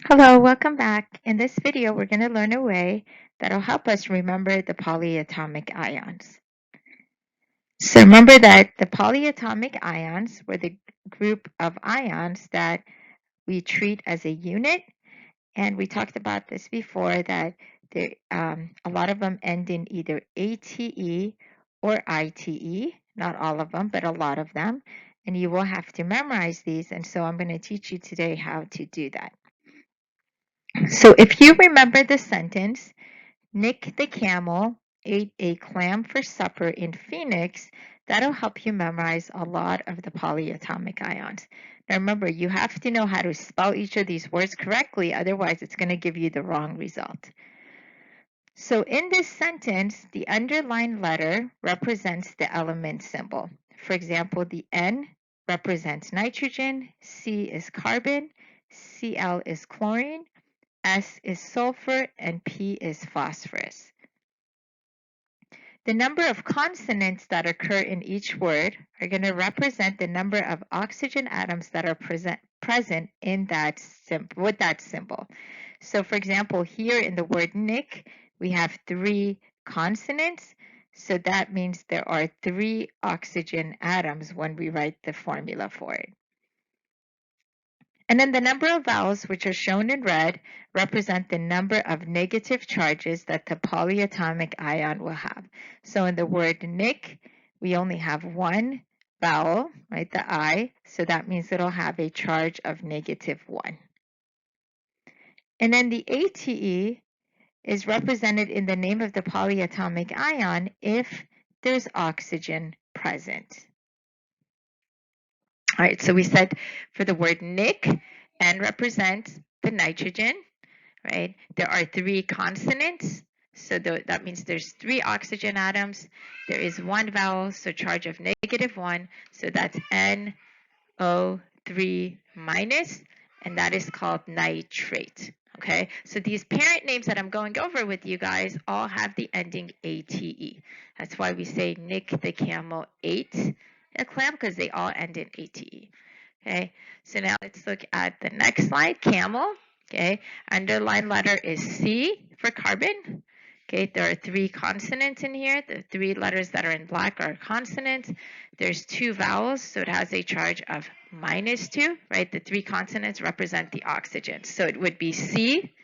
Hello, welcome back. In this video, we're going to learn a way that'll help us remember the polyatomic ions. So remember that the polyatomic ions were the group of ions that we treat as a unit. And we talked about this before that a lot of them end in either ATE or ITE. Not all of them, but a lot of them. And you will have to memorize these. And so I'm going to teach you today how to do that. So if you remember the sentence, Nick the camel ate a clam for supper in Phoenix, that'll help you memorize a lot of the polyatomic ions. Now remember, you have to know how to spell each of these words correctly, otherwise it's going to give you the wrong result. So in this sentence, the underlined letter represents the element symbol. For example, the N represents nitrogen, C is carbon, Cl is chlorine, S is sulfur, and P is phosphorus. The number of consonants that occur in each word are going to represent the number of oxygen atoms that are present in with that symbol. So for example, here in the word Nick, we have 3 consonants. So that means there are 3 oxygen atoms when we write the formula for it. And then the number of vowels, which are shown in red, represent the number of negative charges that the polyatomic ion will have. So in the word Nick, we only have 1 vowel, right, the I, so that means it'll have a charge of -1. And then the ATE is represented in the name of the polyatomic ion if there's oxygen present. All right, so we said for the word Nick, N represents the nitrogen, right? There are 3 consonants, so that means there's 3 oxygen atoms. There is 1 vowel, so charge of -1, so that's NO3 minus, and that is called nitrate. Okay, so these parent names that I'm going over with you guys all have the ending ATE. That's why we say Nick the camel ate a clam, because they all end in ATE. Okay, so now let's look at the next slide, camel. Okay, underlined letter is C for carbon. Okay, there are 3 consonants in here. The 3 letters that are in black are consonants. There's 2 vowels, so it has a charge of -2, right? The 3 consonants represent the oxygen. So it would be C,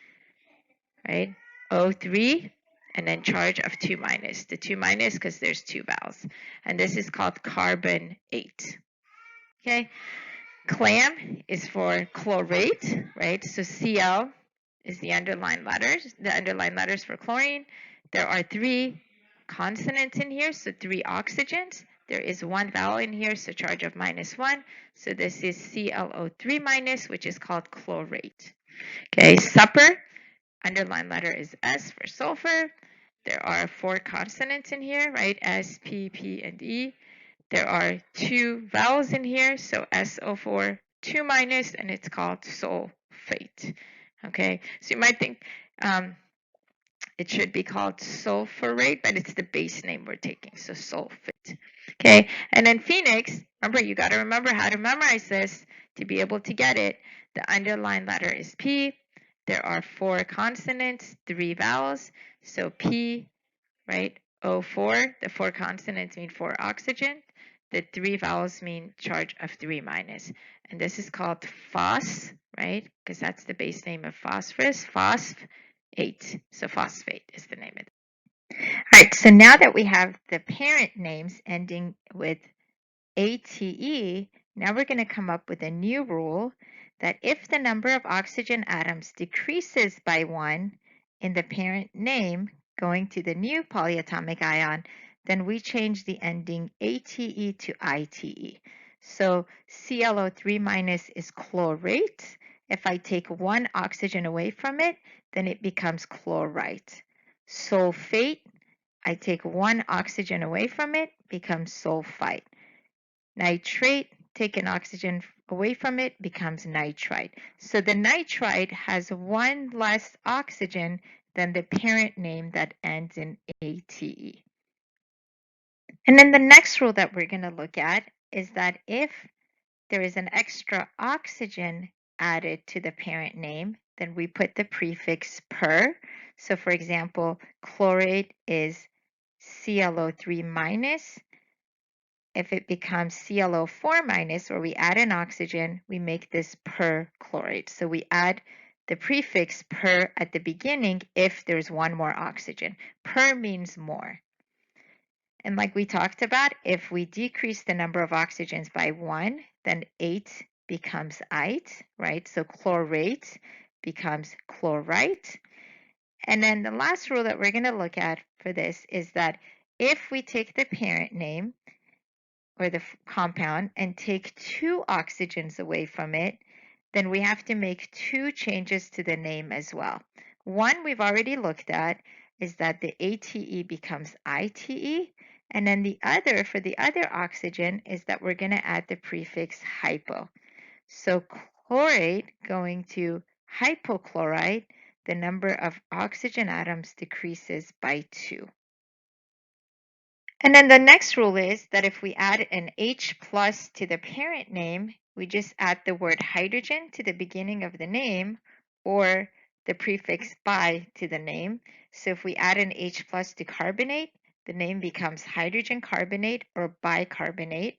right? O3, and then charge of 2 minus. The 2 minus because there's 2 vowels. And this is called carbonate. Okay, clam is for chlorate, right? So Cl is the underlined letters for chlorine. There are 3 consonants in here, so 3 oxygens. There is 1 vowel in here, so charge of -1. So this is ClO3 minus, which is called chlorate. Okay, supper, underlined letter is S for sulfur. There are 4 consonants in here, right? S, P, P, and E. There are 2 vowels in here, so SO4, 2 minus, and it's called sulfate. Okay, so you might think it should be called sulfurate, but it's the base name we're taking, so sulfate. Okay, and then Phoenix, remember, you got to remember how to memorize this to be able to get it. The underlined letter is P. There are 4 consonants, 3 vowels, so P, right? O4, the 4 consonants mean 4 oxygen. The 3 vowels mean charge of 3 minus. And this is called phos, right? Because that's the base name of phosphorus, phosphate. So phosphate is the name of it. All right, so now that we have the parent names ending with ATE, now we're going to come up with a new rule that if the number of oxygen atoms decreases by 1 in the parent name going to the new polyatomic ion, then we change the ending ATE to ITE. So ClO3 minus is chlorate. If I take 1 oxygen away from it, then it becomes chlorite. Sulfate, I take 1 oxygen away from it, becomes sulfite. Nitrate, take an oxygen away from it, becomes nitrite. So the nitrite has 1 less oxygen than the parent name that ends in ATE. And then the next rule that we're going to look at is that if there is an extra oxygen added to the parent name, then we put the prefix per. So for example, chlorate is ClO3 minus. If it becomes ClO4 minus, or we add an oxygen, we make this perchlorate. So we add the prefix per at the beginning if there's one more oxygen. Per means more. And like we talked about, if we decrease the number of oxygens by 1, then 8 becomes ite, right? So chlorate becomes chlorite. And then the last rule that we're going to look at for this is that if we take the parent name or the compound and take 2 oxygens away from it, then we have to make 2 changes to the name as well. One we've already looked at is that the ATE becomes ITE, and then the other, for the other oxygen, is that we're going to add the prefix hypo. So chlorate going to hypochlorite, the number of oxygen atoms decreases by 2. And then the next rule is that if we add an H plus to the parent name, we just add the word hydrogen to the beginning of the name or the prefix bi to the name. So if we add an H plus to carbonate, the name becomes hydrogen carbonate or bicarbonate.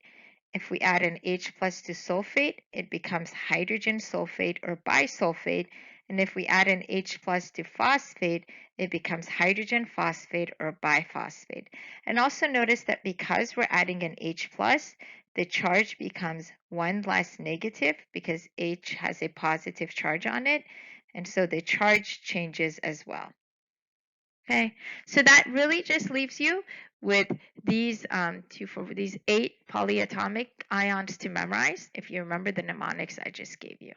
If we add an H plus to sulfate, it becomes hydrogen sulfate or bisulfate. And if we add an H plus to phosphate, it becomes hydrogen phosphate or biphosphate. And also notice that because we're adding an H plus, the charge becomes 1 less negative because H has a positive charge on it. And so the charge changes as well. Okay, so that really just leaves you with these these 8 polyatomic ions to memorize if you remember the mnemonics I just gave you.